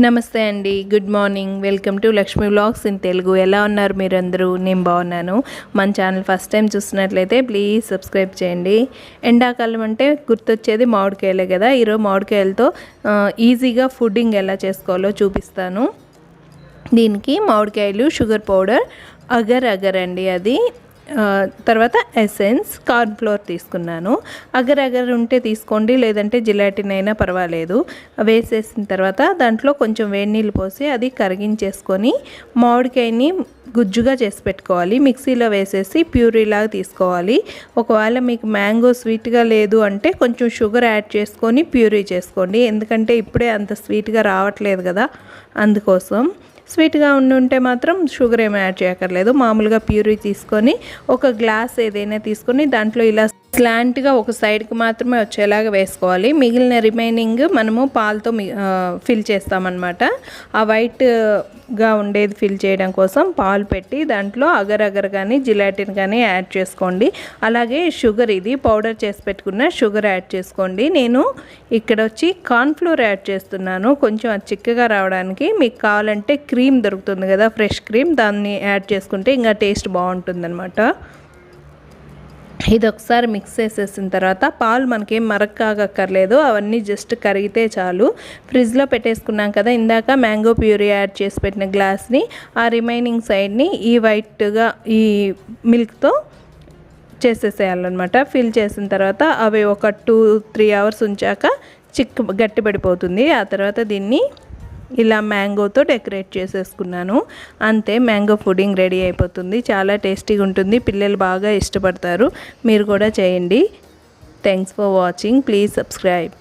నమస్తే అండి, good morning. Welcome to Lakshmi vlogs in Telugu. ఎలా ఉన్నారు మీరందరూ? నేను బాగున్నాను. మన ఛానల్ ఫస్ట్ టైం చూసినట్లయితే ప్లీజ్ సబ్స్క్రైబ్ చేయండి. ఎండాకాలం అంటే గుర్తొచ్చేది మామిడికాయలే కదా. ఈరోజు మామిడికాయలతో ఈజీగా ఫుడ్డింగ్ ఎలా చేసుకోవాలో చూపిస్తాను. దీనికి మామిడికాయలు, షుగర్ పౌడర్, అగర్ అగర్ అండి అది, తర్వాత ఎసెన్స్, కార్న్ ఫ్లోర్ తీసుకున్నాను. అగర్ అగర్ ఉంటే తీసుకోండి, లేదంటే జిలాటిన్ అయినా పర్వాలేదు. వేసేసిన తర్వాత దాంట్లో కొంచెం వేడి నీళ్ళు పోసి అది కరిగించేసుకొని మామిడికాయని గుజ్జుగా చేసి పెట్టుకోవాలి. మిక్సీలో వేసేసి ప్యూరీలాగా తీసుకోవాలి. ఒకవేళ మీకు మ్యాంగో స్వీట్గా లేదు అంటే కొంచెం షుగర్ యాడ్ చేసుకొని ప్యూరీ చేసుకోండి, ఎందుకంటే ఇప్పుడే అంత స్వీట్గా రావట్లేదు కదా, అందుకోసం. స్వీట్గా ఉంటే మాత్రం షుగర్ ఏమి యాడ్ చేయక్కర్లేదు. మామూలుగా ప్యూరీ తీసుకొని ఒక గ్లాస్ ఏదైనా తీసుకొని దాంట్లో ఇలా స్లాంట్గా ఒక సైడ్కి మాత్రమే వచ్చేలాగా వేసుకోవాలి. మిగిలిన రిమైనింగ్ మనము పాలతో ఫిల్ చేస్తామన్నమాట. ఆ వైట్గా ఉండేది ఫిల్ చేయడం కోసం పాలు పెట్టి దాంట్లో అగర్ అగర్ కానీ జిలాటిన్ కానీ యాడ్ చేసుకోండి. అలాగే షుగర్, ఇది పౌడర్ చేసి పెట్టుకున్న షుగర్ యాడ్ చేసుకోండి. నేను ఇక్కడ వచ్చి కార్న్ ఫ్లోర్ యాడ్ చేస్తున్నాను, కొంచెం అది చిక్కగా రావడానికి. మీకు కావాలంటే క్రీమ్ దొరుకుతుంది కదా, ఫ్రెష్ క్రీమ్, దాన్ని యాడ్ చేసుకుంటే ఇంకా టేస్ట్ బాగుంటుందన్నమాట. ఇది ఒకసారి మిక్స్ చేసేసిన తర్వాత పాలు మనకేం మరక్కాగక్కర్లేదు, అవన్నీ జస్ట్ కరిగితే చాలు. ఫ్రిడ్జ్లో పెట్టేసుకున్నాం కదా ఇందాక మ్యాంగో ప్యూరీ యాడ్ చేసి పెట్టిన గ్లాస్ని, ఆ రిమైనింగ్ సైడ్ని ఈ వైట్గా ఈ మిల్క్తో చేసేసేయాలన్నమాట. ఫిల్ చేసిన తర్వాత అవి ఒక 2-3 అవర్స్ ఉంచాక గట్టిపడిపోతుంది. ఆ తర్వాత దీన్ని ఇలా మ్యాంగోతో డెకరేట్ చేసేసుకున్నాను. అంతే, మ్యాంగో పుడింగ్ రెడీ అయిపోతుంది. చాలా టేస్టీగా ఉంటుంది, పిల్లలు బాగా ఇష్టపడతారు. మీరు కూడా చేయండి. Thanks for watching. Please subscribe.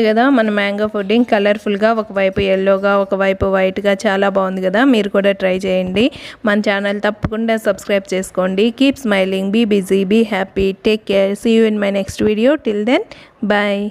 కదా మన మ్యాంగో పుడ్డింగ్ కలర్ఫుల్గా, ఒకవైపు ఎల్లోగా ఒకవైపు వైట్గా చాలా బాగుంది కదా. మీరు కూడా ట్రై చేయండి. మన ఛానల్ తప్పకుండా సబ్స్క్రైబ్ చేసుకోండి. Keep smiling, be busy, be happy, take care. See you in my next video. Till then, bye.